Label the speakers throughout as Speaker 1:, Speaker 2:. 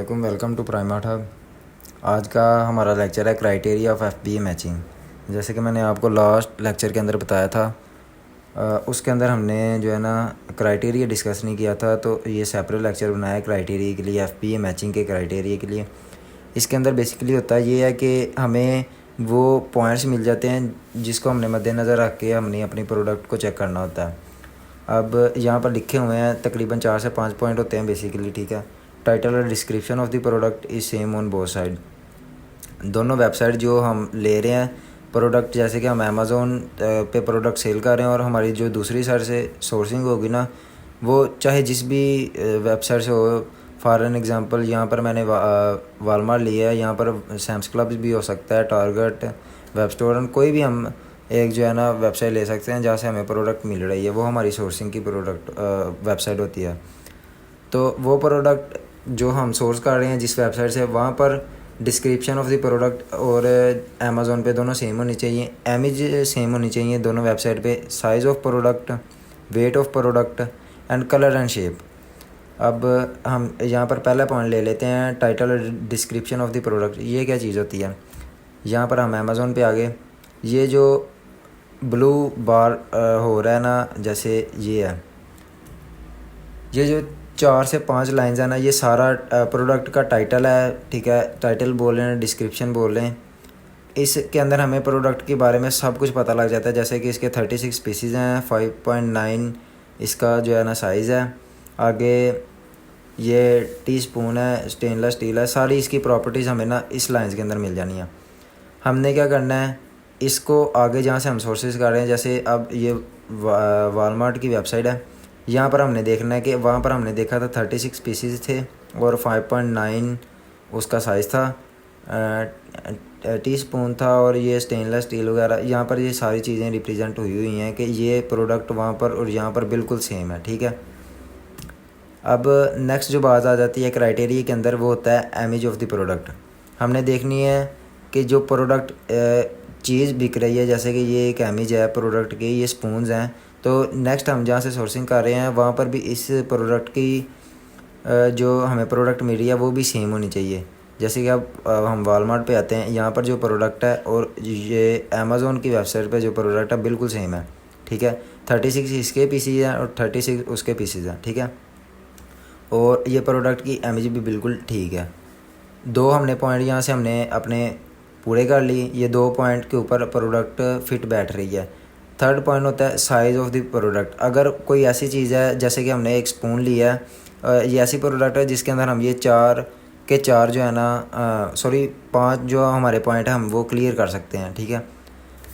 Speaker 1: अस्सलाम, welcome to प्राइमार्ट hub. आज का हमारा लेक्चर है क्राइटेरिया ऑफ एफबीए मैचिंग। जैसे कि मैंने आपको लास्ट लेक्चर के अंदर बताया था, उसके अंदर हमने जो है ना क्राइटेरिया डिस्कस नहीं किया था, तो ये सेपरेट लेक्चर बनाया है क्राइटेरिया के लिए, एफबीए मैचिंग के क्राइटेरिया के लिए। इसके अंदर बेसिकली होता है ये है कि हमें वो पॉइंट्स मिल जाते हैं जिसको हमने मद्देनज़र रख के हमने अपनी प्रोडक्ट को चेक करना होता है। अब यहाँ पर लिखे हुए हैं तकरीबन 4 से 5 पॉइंट होते हैं बेसिकली, ठीक है। टाइटल और description of the product is same on both side. दोनों वेबसाइट जो हम ले रहे हैं प्रोडक्ट, जैसे कि हम अमेज़ोन पे प्रोडक्ट सेल कर रहे हैं और हमारी जो दूसरी साइड से सोर्सिंग होगी ना, वो चाहे जिस भी वेबसाइट से हो। फॉर एन एग्ज़ाम्पल यहाँ पर मैंने वालमार्ट लिया है, यहाँ पर सैम्स क्लब भी हो सकता है, टारगेट, वेब स्टोर, कोई भी हम एक जो है ना वेबसाइट ले सकते हैं जहाँ से हमें प्रोडक्ट मिल रही है, वो हमारी सोर्सिंग की प्रोडक्ट वेबसाइट होती है। तो वो प्रोडक्ट जो हम सोर्स कर रहे हैं जिस वेबसाइट से, वहाँ पर डिस्क्रिप्शन ऑफ द प्रोडक्ट और अमेज़ोन पे दोनों सेम होनी चाहिए, इमेज सेम होनी चाहिए दोनों वेबसाइट पे, size of product, weight of product and colour and shape. अब हम यहाँ पर पहला पॉइंट ले लेते हैं, टाइटल और डिस्क्रिप्शन ऑफ द प्रोडक्ट। ये क्या चीज़ होती है? यहाँ पर हम अमेज़ोन पे आ गए, ये जो ब्लू बार हो रहा है ना, जैसे ये है, ये जो 4 से 5 लाइंस है ना, ये सारा प्रोडक्ट का टाइटल है, ठीक है। टाइटल बोल रहे हैं, डिस्क्रिप्शन बोल रहे हैं, इसके अंदर हमें प्रोडक्ट के बारे में सब कुछ पता लग जाता है। जैसे कि इसके 36 पीसीज हैं, 5.9 इसका जो है ना साइज़ है। आगे ये टीस्पून है, स्टेनलेस स्टील है, सारी इसकी प्रॉपर्टीज़ हमें ना इस लाइंस के अंदर मिल जानी है। हमने क्या करना है, इसको आगे जहाँ से हम सोर्सेज कर रहे हैं, जैसे अब ये वालमार्ट की वेबसाइट है, यहाँ पर हमने देखना है कि वहाँ पर हमने देखा था 36 पीसीज थे और 5.9 उसका साइज़ था, टीस्पून था और ये स्टेनलेस स्टील वगैरह। यहाँ पर ये सारी चीज़ें रिप्रेजेंट हुई हैं कि ये प्रोडक्ट वहाँ पर और यहाँ पर बिल्कुल सेम है, ठीक है। अब नेक्स्ट जो बात आ जाती है क्राइटेरिया के अंदर, वो होता है इमेज ऑफ द प्रोडक्ट। हमने देखनी है कि जो प्रोडक्ट चीज़ बिक रही है, जैसे कि ये एक इमेज है प्रोडक्ट की, ये स्पून्स हैं, तो नेक्स्ट हम जहाँ से सोर्सिंग कर रहे हैं वहाँ पर भी इस प्रोडक्ट की जो हमें प्रोडक्ट मिल रही है वो भी सेम होनी चाहिए। जैसे कि अब हम वालमार्ट पे आते हैं, यहाँ पर जो प्रोडक्ट है और ये अमेज़ोन की वेबसाइट पे जो प्रोडक्ट है बिल्कुल सेम है, ठीक है। 36 इसके पीसीज हैं और 36 उसके पीसीज हैं, ठीक है। और ये प्रोडक्ट की इमेज भी बिल्कुल ठीक है। दो हमने पॉइंट यहाँ से हमने अपने पूरे कर ली, ये 2 पॉइंट के ऊपर प्रोडक्ट फिट बैठ रही है। थर्ड पॉइंट होता है साइज़ ऑफ द प्रोडक्ट। अगर कोई ऐसी चीज़ है, जैसे कि हमने एक स्पून लिया है, ये ऐसी प्रोडक्ट है जिसके अंदर हम ये 4 के 4 जो है ना, सॉरी 5 जो हमारे पॉइंट है हम वो क्लियर कर सकते हैं, ठीक है।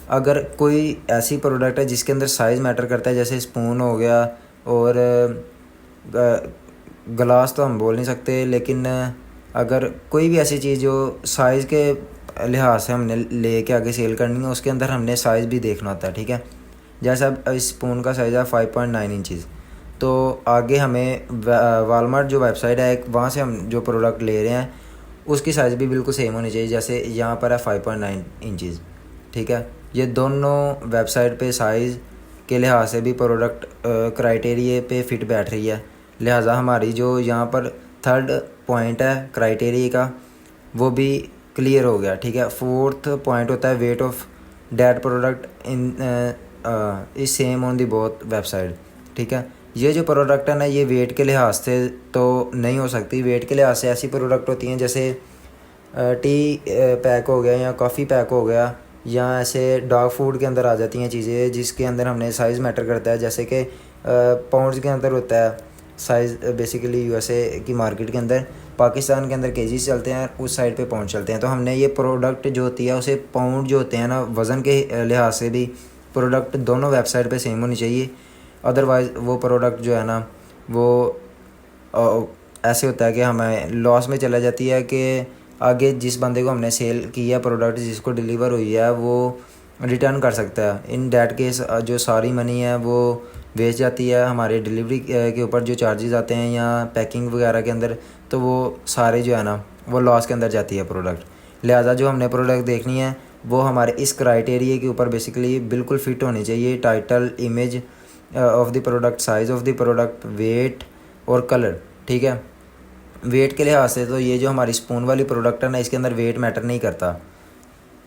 Speaker 1: अगर कोई ऐसी प्रोडक्ट है जिसके अंदर साइज़ मैटर करता है, जैसे स्पून हो गया और ग्लास तो हम बोल नहीं सकते, लेकिन अगर कोई भी ऐसी चीज़ जो साइज़ के लिहाज से हमने ले के आगे सेल करनी है, उसके अंदर हमने साइज़ भी देखना होता है, ठीक है। जैसे अब इस स्पून का साइज़ है 5.9 इंचज़, तो आगे हमें वालमार्ट जो वेबसाइट है वहाँ से हम जो प्रोडक्ट ले रहे हैं उसकी साइज़ भी बिल्कुल सेम होनी चाहिए। जैसे यहाँ पर है 5.9 इंचज़, ठीक है। ये दोनों वेबसाइट पे साइज़ के लिहाज से भी प्रोडक्ट क्राइटेरिया पे फिट बैठ रही है, लिहाजा हमारी जो यहाँ पर थर्ड पॉइंट है क्राइटेरिया का वो भी क्लियर हो गया, ठीक है। फोर्थ पॉइंट होता है weight of that product in is same on the both website, ठीक है। ये जो प्रोडक्ट है ना, ये वेट के लिहाज से तो नहीं हो सकती। वेट के लिहाज से ऐसी प्रोडक्ट होती हैं जैसे टी पैक हो गया या कॉफ़ी पैक हो गया, या ऐसे डॉग फूड के अंदर आ जाती हैं चीज़ें जिसके अंदर हमने साइज़ मैटर करता है। जैसे कि पाउंड्स के अंदर होता है साइज़, बेसिकली यूएसए की मार्केट के अंदर, पाकिस्तान के अंदर केजी चलते हैं, उस साइड पे पाउंड चलते हैं। तो हमने ये प्रोडक्ट जो होती है उसे पाउंड जो होते हैं ना, वज़न के लिहाज से भी प्रोडक्ट दोनों वेबसाइट पे सेम होनी चाहिए। अदरवाइज़ वो प्रोडक्ट जो है ना वो ऐसे होता है कि हमें लॉस में चला जाती है कि आगे जिस बंदे को हमने सेल किया प्रोडक्ट, जिसको डिलीवर हुई है, वो रिटर्न कर सकता है। इन डैट केस जो सारी मनी है वो वेस्ट जाती है हमारे डिलीवरी के ऊपर जो चार्जेस आते हैं या पैकिंग वगैरह के अंदर, तो वो सारे जो है ना वो लॉस के अंदर जाती है प्रोडक्ट। लिहाजा जो हमने प्रोडक्ट देखनी है वो हमारे इस क्राइटेरिया के ऊपर बेसिकली बिल्कुल फिट होनी चाहिए। Title, image of the product, size of the product, weight और कलर, ठीक है। वेट के लिहाज से तो ये जो हमारी स्पून वाली प्रोडक्ट है ना, इसके अंदर वेट मैटर नहीं करता।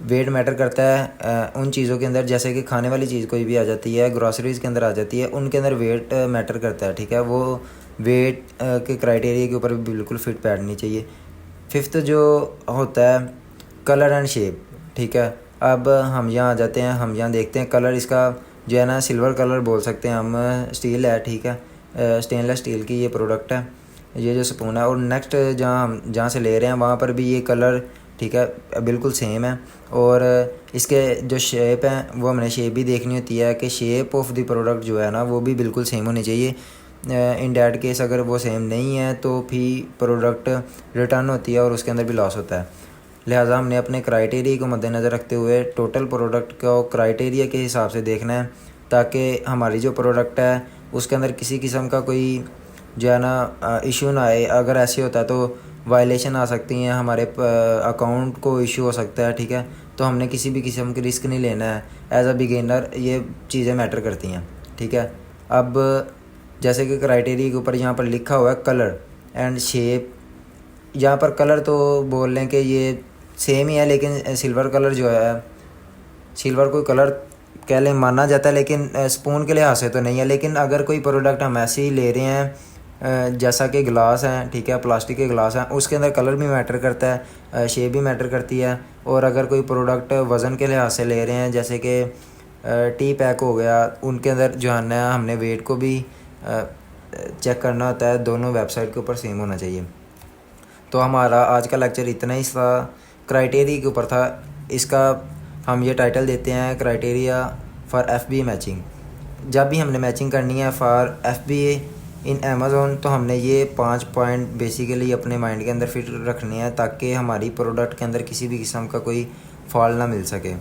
Speaker 1: वेट मैटर करता है उन चीज़ों के अंदर, जैसे कि खाने वाली चीज़ कोई भी आ जाती है, ग्रॉसरीज़ के अंदर आ जाती है, उनके अंदर वेट मैटर करता है, ठीक है। वो वेट के क्राइटेरिया के ऊपर भी बिल्कुल फिट बैठनी चाहिए। फिफ्थ जो होता है कलर एंड शेप, ठीक है। अब हम यहाँ आ जाते हैं, हम यहाँ देखते हैं कलर इसका जो है ना सिल्वर कलर बोल सकते हैं हम, स्टील है, ठीक है। स्टेनलेस स्टील की ये प्रोडक्ट है, ये जो स्पून है। और नेक्स्ट जहाँ से ले रहे हैं वहाँ पर भी ये कलर, ठीक है, बिल्कुल सेम है। और इसके जो शेप है वो हमने शेप भी देखनी होती है कि शेप ऑफ द प्रोडक्ट जो है ना वो भी बिल्कुल सेम होनी चाहिए। इन डैट केस अगर वो सेम नहीं है तो फिर प्रोडक्ट रिटर्न होती है और उसके अंदर भी लॉस होता है। लिहाजा हमने अपने क्राइटेरिया को मद्देनज़र रखते हुए टोटल प्रोडक्ट को क्राइटेरिया के हिसाब से देखना है, ताकि हमारी जो प्रोडक्ट है उसके अंदर किसी किस्म का कोई जो है ना इशू ना आए। अगर ऐसे होता है तो वायलेशन आ सकती हैं, हमारे अकाउंट को इशू हो सकता है, ठीक है। तो हमने किसी भी किस्म की रिस्क नहीं लेना है। एज अ बिगिनर ये चीज़ें मैटर करती हैं, ठीक है। अब जैसे कि क्राइटेरिया के ऊपर यहाँ पर लिखा हुआ है कलर एंड शेप, यहाँ पर कलर तो बोल लें कि ये सेम ही है, लेकिन सिल्वर कलर जो है, सिल्वर कोई कलर कह लें माना जाता है, लेकिन स्पून के लिहाज से तो नहीं है। लेकिन अगर कोई प्रोडक्ट हम ऐसे ही ले रहे हैं, जैसा कि गिलास हैं, ठीक है, प्लास्टिक के गिलास हैं, उसके अंदर कलर भी मैटर करता है, शेप भी मैटर करती है। और अगर कोई प्रोडक्ट वज़न के लिहाज से ले रहे हैं, जैसे कि टी पैक हो गया, उनके अंदर जो है ना हमने वेट को भी चेक करना होता है, दोनों वेबसाइट के ऊपर सेम होना चाहिए। तो हमारा आज का लेक्चर इतना ही था, क्राइटेरिया के ऊपर था। इसका हम ये टाइटल देते हैं क्राइटेरिया फॉर FBA मैचिंग। जब भी हमने मैचिंग करनी है फॉर FBA इन अमेज़ोन, तो हमने ये 5 पॉइंट बेसिकली अपने माइंड के अंदर फिट रखने हैं, ताकि हमारी प्रोडक्ट के अंदर किसी भी किस्म का कोई फॉल्ट ना मिल सके।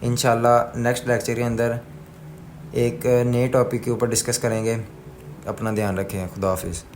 Speaker 1: इंशाल्लाह नेक्स्ट लेक्चर के अंदर एक नए टॉपिक के ऊपर डिस्कस करेंगे। अपना ध्यान रखें। खुदा हाफिज़।